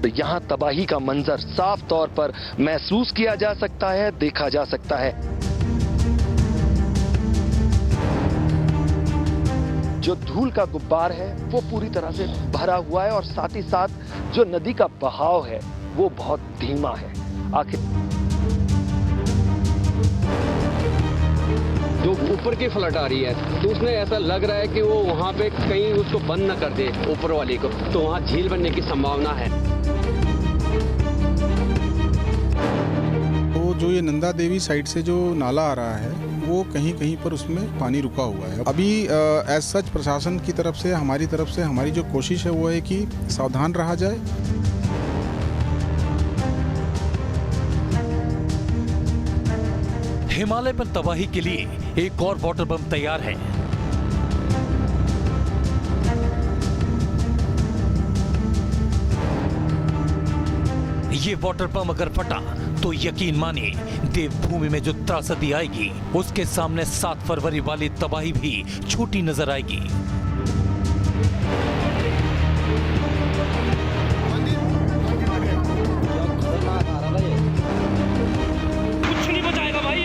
यहाँ तबाही का मंजर साफ तौर पर महसूस किया जा सकता है, देखा जा सकता है। जो धूल का गुब्बार है वो पूरी तरह से भरा हुआ है और साथ ही साथ जो नदी का बहाव है वो बहुत धीमा है। आखिर जो ऊपर की फ्लड आ रही है तो उसमें ऐसा लग रहा है कि वो वहाँ पे कहीं उसको बंद न कर दे ऊपर वाली को, तो वहाँ झील बनने की संभावना है। तो जो ये नंदा देवी साइड से जो नाला आ रहा है वो कहीं कहीं पर उसमें पानी रुका हुआ है। अभी एज सच प्रशासन की तरफ से हमारी जो कोशिश है वो है कि सावधान रहा जाए। हिमालय पर तबाही के लिए एक और वाटर बम तैयार है। ये वाटर बम अगर फटा तो यकीन मानिए देवभूमि में जो त्रासदी आएगी उसके सामने 7 फरवरी वाली तबाही भी छोटी नजर आएगी। कुछ नहीं बचाएगा भाई।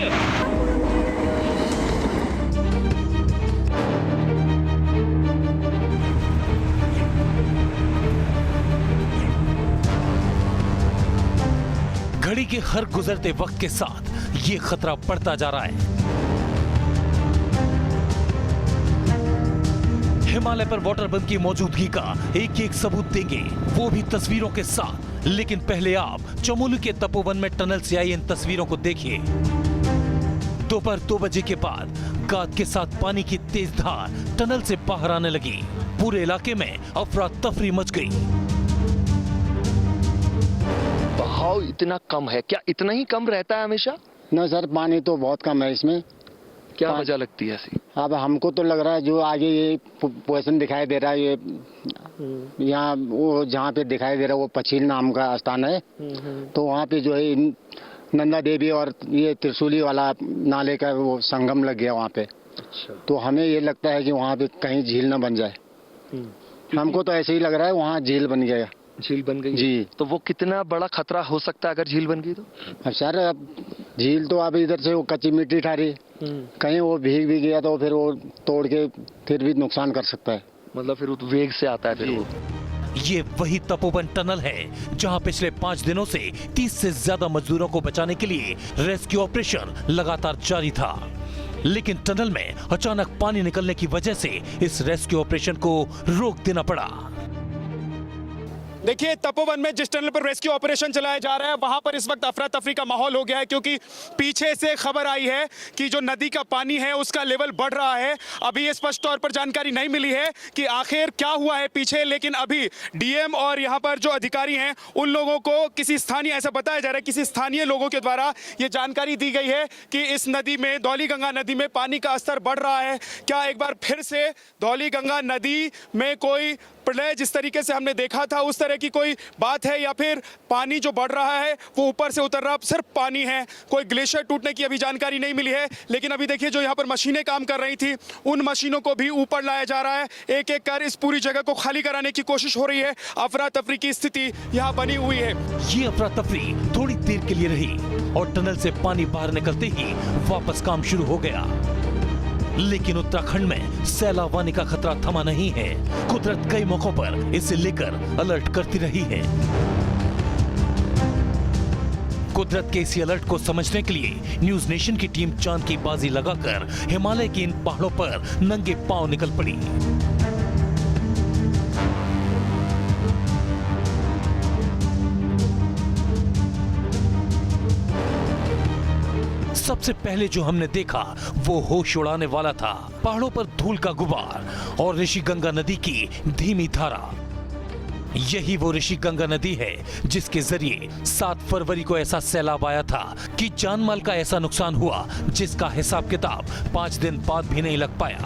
घड़ी के हर गुजरते वक्त के साथ ये खतरा बढ़ता जा रहा है। हिमालय पर वाटर बम की मौजूदगी का एक एक सबूत देंगे, वो भी तस्वीरों के साथ। लेकिन पहले आप चमोली के तपोवन में टनल से आई इन तस्वीरों को देखिए। दोपहर 2 बजे के बाद गाद के साथ पानी की तेज धार टनल से बाहर आने लगी। पूरे इलाके में अफरा तफरी मच गई। बहाव इतना कम है, क्या इतना ही कम रहता है हमेशा? न सर, पानी तो बहुत कम है इसमें। क्या वजह लगती है ऐसी? अब हमको तो लग रहा है जो आगे ये पोजीशन दिखाई दे रहा है, ये यहाँ वो जहाँ पे दिखाई दे रहा है वो पछील नाम का स्थान है। तो वहाँ पे जो है नंदा देवी और ये त्रिशूली वाला नाले का वो संगम लग गया वहाँ पे। अच्छा। तो हमें ये लगता है कि वहाँ पे कहीं झील न बन जाए। हमको तो ऐसे ही लग रहा है वहाँ झील बन गया। झील बन गई जी। तो वो कितना बड़ा खतरा हो सकता है अगर झील बन गई तो? अब सर, अब झील तो अब इधर से वो कच्ची मिट्टी ठहरी, कहीं वो भीग भी गया तो फिर वो तोड़ के फिर भी नुकसान कर सकता है। मतलब फिर वेग से आता है फिर वो। ये वही तपोवन टनल है जहां पिछले 5 दिनों से 30 से ज्यादा मजदूरों को बचाने के लिए रेस्क्यू ऑपरेशन लगातार जारी था। लेकिन टनल में अचानक पानी निकलने की वजह से इस रेस्क्यू ऑपरेशन को रोक देना पड़ा। देखिए, तपोवन में जिस टनल पर रेस्क्यू ऑपरेशन चलाया जा रहा है वहां पर इस वक्त अफरा तफरी का माहौल हो गया है, क्योंकि पीछे से खबर आई है कि जो नदी का पानी है उसका लेवल बढ़ रहा है। अभी ये स्पष्ट तौर पर जानकारी नहीं मिली है कि आखिर क्या हुआ है पीछे, लेकिन अभी डीएम और यहाँ पर जो अधिकारी हैं उन लोगों को किसी स्थानीय, ऐसा बताया जा रहा है किसी स्थानीय लोगों के द्वारा ये जानकारी दी गई है कि इस नदी में, धौली गंगा नदी में पानी का स्तर बढ़ रहा है। क्या एक बार फिर से धौली गंगा नदी में कोई प्रलय जिस तरीके से हमने देखा था उस तरह की कोई बात है, या फिर पानी जो बढ़ रहा है वो ऊपर से उतर रहा सिर्फ पानी है? कोई ग्लेशियर टूटने की अभी जानकारी नहीं मिली है। लेकिन अभी देखिए जो यहाँ पर मशीनें काम कर रही थी उन मशीनों को भी ऊपर लाया जा रहा है। एक एक कर इस पूरी जगह को खाली कराने की कोशिश हो रही है। अफरा तफरी की स्थिति यहाँ बनी हुई है। ये अफरा तफरी थोड़ी देर के लिए रही और टनल से पानी बाहर निकलते ही वापस काम शुरू हो गया। लेकिन उत्तराखंड में सैलाब आने का खतरा थमा नहीं है। कुदरत कई मौकों पर इसे लेकर अलर्ट करती रही है। कुदरत के इसी अलर्ट को समझने के लिए न्यूज नेशन की टीम चांद की बाजी लगाकर हिमालय के इन पहाड़ों पर नंगे पांव निकल पड़ी। सबसे पहले जो हमने देखा वो होश उड़ाने वाला था। पहाड़ों पर धूल का गुबार और ऋषि गंगा नदी की धीमी धारा। यही वो ऋषि गंगा नदी है जिसके जरिए 7 फरवरी को ऐसा सैलाब आया था कि जान माल का ऐसा नुकसान हुआ जिसका हिसाब किताब 5 दिन बाद भी नहीं लग पाया।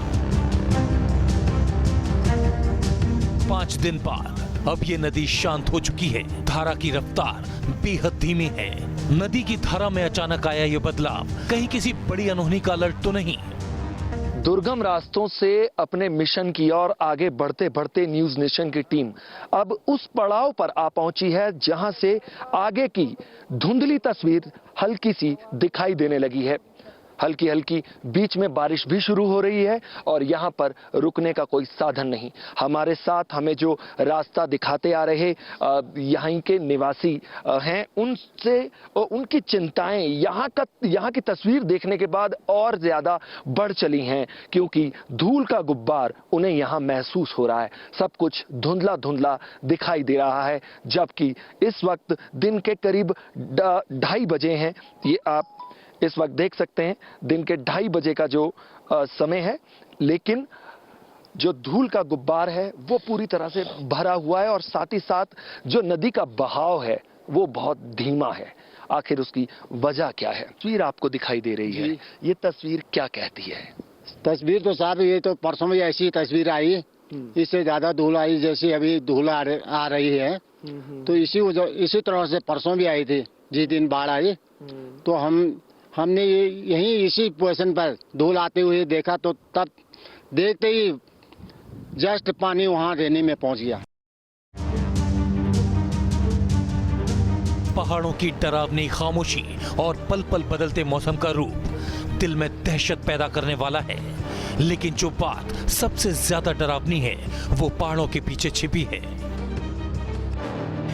5 दिन बाद अब ये नदी शांत हो चुकी है। धारा की रफ्तार बेहद धीमी है। नदी की धारा में अचानक आया ये बदलाव कहीं किसी बड़ी अनहोनी का अलर्ट तो नहीं। दुर्गम रास्तों से अपने मिशन की ओर आगे बढ़ते बढ़ते न्यूज नेशन की टीम अब उस पड़ाव पर आ पहुंची है जहां से आगे की धुंधली तस्वीर हल्की सी दिखाई देने लगी है। हल्की हल्की बीच में बारिश भी शुरू हो रही है और यहां पर रुकने का कोई साधन नहीं। हमारे साथ हमें जो रास्ता दिखाते आ रहे यहीं के निवासी हैं, उनसे उनकी चिंताएं यहां की तस्वीर देखने के बाद और ज्यादा बढ़ चली हैं, क्योंकि धूल का गुब्बार उन्हें यहां महसूस हो रहा है। सब कुछ धुंधला धुंधला दिखाई दे रहा है, जबकि इस वक्त दिन के करीब 2:30 बजे हैं। ये आप इस वक्त देख सकते हैं दिन के 2:30 बजे का जो समय है, लेकिन जो धूल का गुब्बार है वो पूरी तरह से भरा हुआ है और साथ ही साथ जो नदी का बहाव है वो बहुत धीमा है। आखिर उसकी वजह क्या है? तस्वीर आपको दिखाई दे रही है, ये तस्वीर क्या कहती है? तस्वीर तो साहब ये तो परसों में ऐसी तस्वीर आई, इससे ज्यादा धूल आई जैसी अभी धूल आ रही है। तो इसी तरह से परसों भी आई थी जिस दिन बाढ़ आई। तो हमने यही इसी पोजीशन पर धूल आते हुए देखा, तो तब देखते ही जस्ट पानी वहां रेनी में पहुंच गया। पहाड़ों की डरावनी खामोशी और पल पल बदलते मौसम का रूप दिल में दहशत पैदा करने वाला है, लेकिन जो बात सबसे ज्यादा डरावनी है वो पहाड़ों के पीछे छिपी है।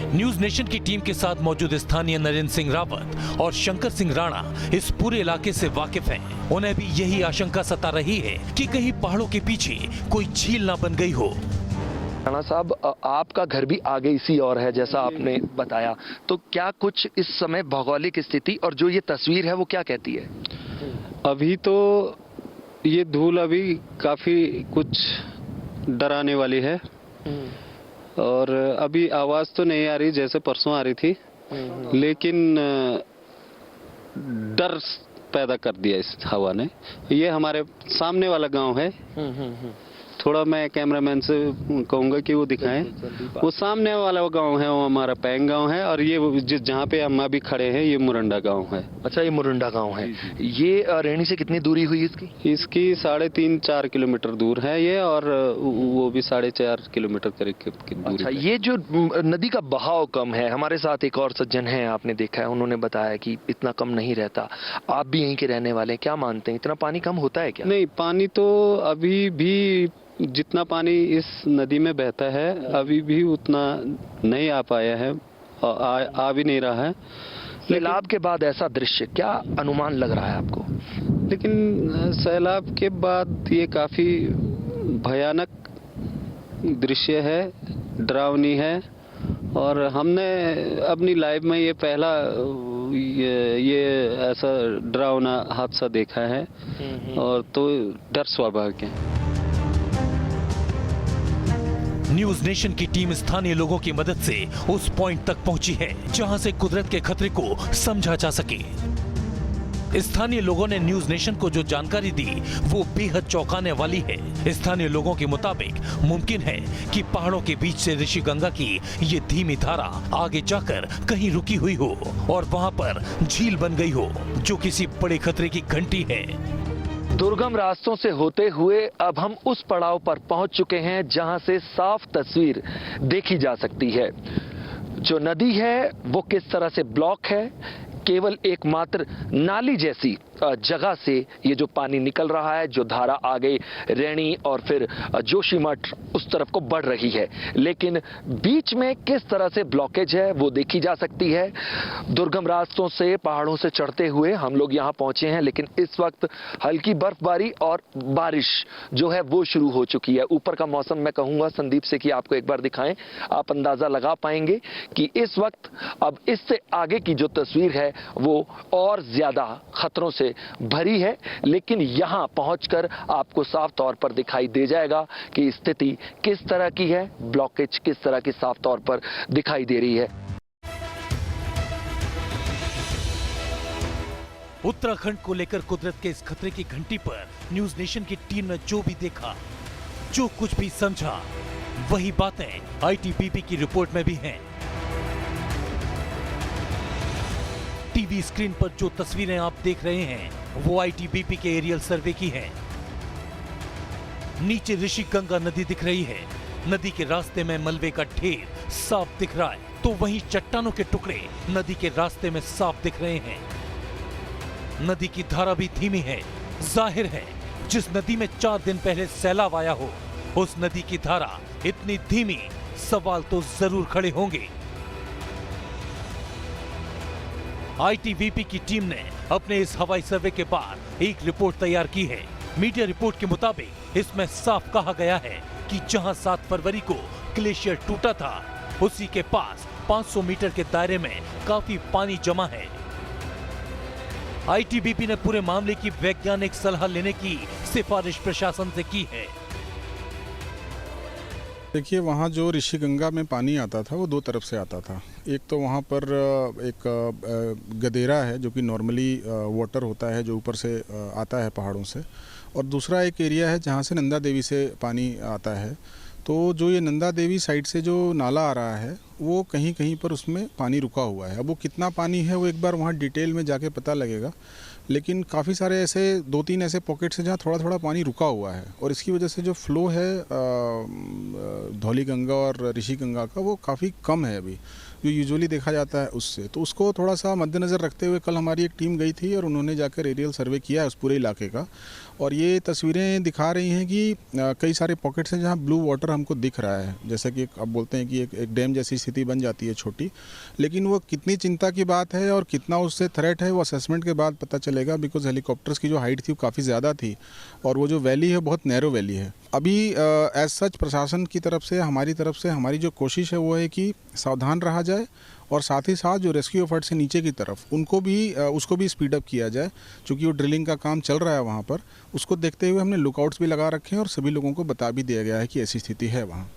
न्यूज नेशन की टीम के साथ मौजूद स्थानीय नरेंद्र सिंह रावत और शंकर सिंह राणा इस पूरे इलाके से वाकिफ हैं। उन्हें भी यही आशंका सता रही है कि कहीं पहाड़ों के पीछे कोई झील ना बन गई हो। राणा साहब, आपका घर भी आगे इसी और है जैसा आपने बताया, तो क्या कुछ इस समय भौगोलिक स्थिति और जो ये तस्वीर है वो क्या कहती है? अभी तो ये धूल अभी काफी कुछ डराने वाली है और अभी आवाज तो नहीं आ रही जैसे परसों आ रही थी, लेकिन डर पैदा कर दिया इस हवा ने। ये हमारे सामने वाला गांव है, थोड़ा मैं कैमरामैन से कहूंगा कि वो दिखाएं। वो सामने वाला गांव है वो हमारा पैंग गांव है, और ये जहाँ पे हम अभी खड़े हैं ये मुरंडा गांव है। अच्छा, ये मुरंडा गांव है। ये रेणी से कितनी दूरी हुई इसकी? 3.5-4 किलोमीटर दूर है ये, और वो भी 4.5 किलोमीटर करीब की दूरी। अच्छा, ये जो नदी का बहाव कम है, हमारे साथ एक और सज्जन है, आपने देखा है, उन्होंने बताया कि इतना कम नहीं रहता। आप भी यहीं के रहने वाले हैं, क्या मानते हैं इतना पानी कम होता है क्या? नहीं, पानी तो अभी भी जितना पानी इस नदी में बहता है अभी भी उतना नहीं आ पाया है, आ भी नहीं रहा है। सैलाब के बाद ऐसा दृश्य क्या अनुमान लग रहा है आपको? लेकिन सैलाब के बाद ये काफी भयानक दृश्य है, डरावनी है, और हमने अपनी लाइफ में ये पहला ये ऐसा डरावना हादसा देखा है, और तो डर स्वाभाविक है। न्यूज नेशन की टीम स्थानीय लोगों की मदद से उस पॉइंट तक पहुंची है जहां से कुदरत के खतरे को समझा जा सके। स्थानीय लोगों ने न्यूज नेशन को जो जानकारी दी वो बेहद चौंकाने वाली है। स्थानीय लोगों के मुताबिक मुमकिन है कि पहाड़ों के बीच से ऋषि गंगा की ये धीमी धारा आगे जाकर कहीं रुकी हुई हो और वहां पर झील बन गई हो, जो किसी बड़े खतरे की घंटी है। दुर्गम रास्तों से होते हुए अब हम उस पड़ाव पर पहुंच चुके हैं जहां से साफ तस्वीर देखी जा सकती है। जो नदी है वो किस तरह से ब्लॉक है, केवल एकमात्र नाली जैसी जगह से ये जो पानी निकल रहा है, जो धारा आगे रेणी और फिर जोशीमठ उस तरफ को बढ़ रही है, लेकिन बीच में किस तरह से ब्लॉकेज है वो देखी जा सकती है। दुर्गम रास्तों से पहाड़ों से चढ़ते हुए हम लोग यहाँ पहुंचे हैं, लेकिन इस वक्त हल्की बर्फबारी और बारिश जो है वो शुरू हो चुकी है। ऊपर का मौसम मैं कहूंगा संदीप से कि आपको एक बार दिखाएं, आप अंदाजा लगा पाएंगे कि इस वक्त अब इससे आगे की जो तस्वीर है वो और ज्यादा खतरों से भरी है, लेकिन यहां पहुंचकर आपको साफ तौर पर दिखाई दे जाएगा कि स्थिति किस तरह की है, ब्लॉकेज किस तरह की साफ तौर पर दिखाई दे रही है। उत्तराखंड को लेकर कुदरत के इस खतरे की घंटी पर न्यूज नेशन की टीम ने जो भी देखा, जो कुछ भी समझा, वही बातें आईटीबीपी की रिपोर्ट में भी हैं। टीवी स्क्रीन पर जो तस्वीरें आप देख रहे हैं वो आईटीबीपी के एरियल सर्वे की हैं। नीचे ऋषि गंगा नदी दिख रही है। नदी के रास्ते में मलबे का ढेर साफ दिख रहा है, तो वहीं चट्टानों के टुकड़े नदी के रास्ते में साफ दिख रहे हैं। नदी की धारा भी धीमी है। जाहिर है जिस नदी में 4 दिन पहले सैलाब आया हो, उस नदी की धारा इतनी धीमी, सवाल तो जरूर खड़े होंगे। आईटीबीपी की टीम ने अपने इस हवाई सर्वे के बाद एक रिपोर्ट तैयार की है। मीडिया रिपोर्ट के मुताबिक इसमें साफ कहा गया है कि जहां 7 फरवरी को ग्लेशियर टूटा था, उसी के पास 500 मीटर के दायरे में काफी पानी जमा है। आईटीबीपी ने पूरे मामले की वैज्ञानिक सलाह लेने की सिफारिश प्रशासन से की है। देखिए, वहाँ जो ऋषि गंगा में पानी आता था वो 2 तरफ से आता था। एक तो वहाँ पर एक गदेरा है जो कि नॉर्मली वाटर होता है जो ऊपर से आता है पहाड़ों से, और दूसरा एक एरिया है जहाँ से नंदा देवी से पानी आता है। तो जो ये नंदा देवी साइड से जो नाला आ रहा है वो कहीं कहीं पर उसमें पानी रुका हुआ है। अब वो कितना पानी है वो एक बार वहाँ डिटेल में जाके पता लगेगा, लेकिन काफ़ी सारे ऐसे 2-3 ऐसे पॉकेट्स हैं जहाँ थोड़ा थोड़ा पानी रुका हुआ है, और इसकी वजह से जो फ्लो है धौली गंगा और ऋषि गंगा का वो काफ़ी कम है अभी, जो यूजुअली देखा जाता है उससे। तो उसको थोड़ा सा मद्देनज़र रखते हुए कल हमारी एक टीम गई थी और उन्होंने जाकर एरियल सर्वे किया है उस पूरे इलाके का, और ये तस्वीरें दिखा रही हैं कि कई सारे पॉकेट्स हैं जहाँ ब्लू वाटर हमको दिख रहा है। जैसा कि आप बोलते हैं कि एक डैम जैसी स्थिति बन जाती है छोटी, लेकिन वो कितनी चिंता की बात है और कितना उससे थ्रेट है वो असेसमेंट के बाद पता चलेगा, बिकॉज हेलीकॉप्टर्स की जो हाइट थी वो काफ़ी ज़्यादा थी और वो जो वैली है बहुत नैरो वैली है। अभी एज सच प्रशासन की तरफ से हमारी जो कोशिश है वो है कि सावधान रहा जाए, और साथ ही साथ जो रेस्क्यू एफर्ट्स है नीचे की तरफ उसको भी स्पीड अप किया जाए, क्योंकि वो ड्रिलिंग का काम चल रहा है वहाँ पर। उसको देखते हुए हमने लुकआउट्स भी लगा रखे हैं और सभी लोगों को बता भी दिया गया है कि ऐसी स्थिति है वहाँ।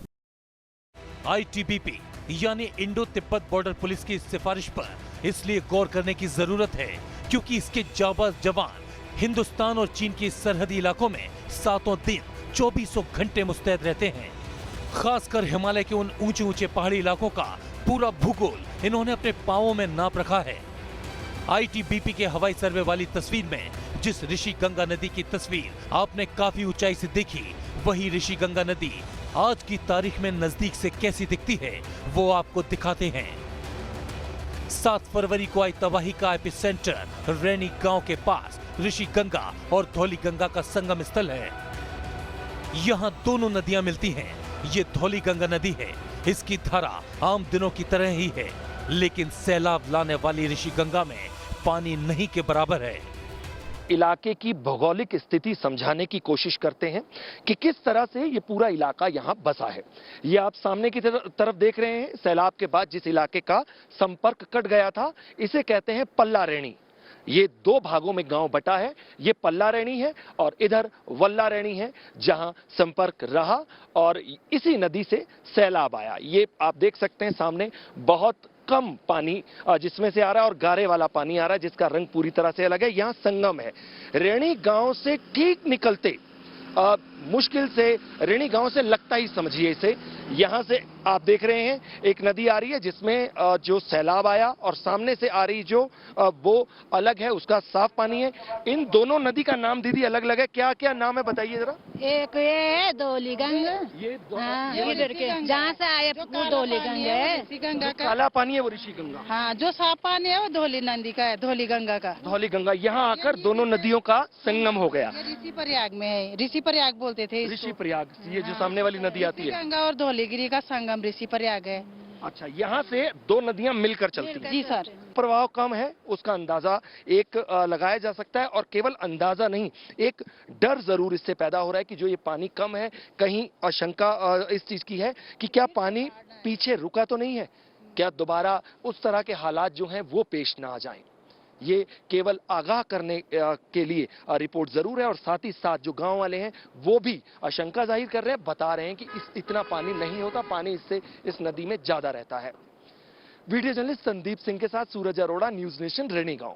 आईटीबीपी यानी इंडो तिब्बत बॉर्डर पुलिस की इस सिफारिश पर इसलिए गौर करने की जरूरत है क्योंकि इसके जाबाज जवान हिंदुस्तान और चीन के सरहदी इलाकों में 7 दिन 24 घंटे मुस्तैद रहते हैं। खासकर हिमालय के उन ऊंचे ऊंचे पहाड़ी इलाकों का पूरा भूगोल इन्होंने अपने पांवों में नाप रखा है। आईटीबीपी के हवाई सर्वे वाली तस्वीर में जिस ऋषि गंगा नदी की तस्वीर आपने काफी ऊंचाई से देखी, वही ऋषि गंगा नदी आज की तारीख में नजदीक से कैसी दिखती है वो आपको दिखाते हैं। 7 फरवरी को आई तबाही का एपिसेंटर रैनी गांव के पास ऋषि गंगा और धौली गंगा का संगम स्थल है। यहाँ दोनों नदियां मिलती हैं। ये धौली गंगा नदी है, इसकी धारा आम दिनों की तरह ही है, लेकिन सैलाब लाने वाली ऋषि गंगा में पानी नहीं के बराबर है। इलाके की भौगोलिक स्थिति समझाने की कोशिश करते हैं कि किस तरह से ये पूरा इलाका यहाँ बसा है। ये आप सामने की तरफ देख रहे हैं, सैलाब के बाद जिस इलाके का संपर्क कट गया था इसे कहते हैं पल्ला रैणी। ये 2 भागों में गांव बटा है, ये पल्ला रैणी है और इधर वल्ला रैणी है जहां संपर्क रहा और इसी नदी से सैलाब आया। ये आप देख सकते हैं सामने बहुत कम पानी जिसमें से आ रहा है और गारे वाला पानी आ रहा है जिसका रंग पूरी तरह से अलग है। यहाँ संगम है। रैणी गांव से ठीक निकलते मुश्किल से रैणी गांव से लगता ही समझिए इसे, यहाँ से आप देख रहे हैं एक नदी आ रही है जिसमें जो सैलाब आया और सामने से आ रही जो वो अलग है, उसका साफ पानी है। इन दोनों नदी का नाम दीदी अलग अलग है, क्या क्या नाम है बताइए जरा। एक ये है धौली गंगा, ये इधर के जहाँ से आए वो धौली गंगा है। ऋषि गंगा का काला पानी है वो ऋषि गंगा, हाँ जो साफ पानी है वो धौली नदी का है, धौली गंगा का। धौली गंगा यहाँ आकर दोनों नदियों का संगम हो गया। ऋषि प्रयाग में है, ऋषि प्रयाग बोलते थे ऋषि प्रयाग, ये जो सामने वाली नदी आती है गंगा और धौलीगिरी का संगम ऋषि प्रयाग है। अच्छा, यहाँ से 2 नदियां मिलकर चलती हैं। जी सर। प्रवाह कम है उसका अंदाजा एक लगाया जा सकता है, और केवल अंदाजा नहीं, एक डर जरूर इससे पैदा हो रहा है कि जो ये पानी कम है, कहीं आशंका इस चीज की है कि क्या पानी पीछे रुका तो नहीं है, क्या दोबारा उस तरह के हालात जो हैं वो पेश ना आ जाएं। ये केवल आगाह करने के लिए रिपोर्ट जरूर है, और साथ ही साथ जो गांव वाले हैं वो भी आशंका जाहिर कर रहे हैं, बता रहे हैं कि इतना पानी नहीं होता, पानी इससे इस नदी में ज्यादा रहता है। वीडियो जर्नलिस्ट संदीप सिंह के साथ सूरज अरोड़ा, न्यूज नेशन, रैणी गांव।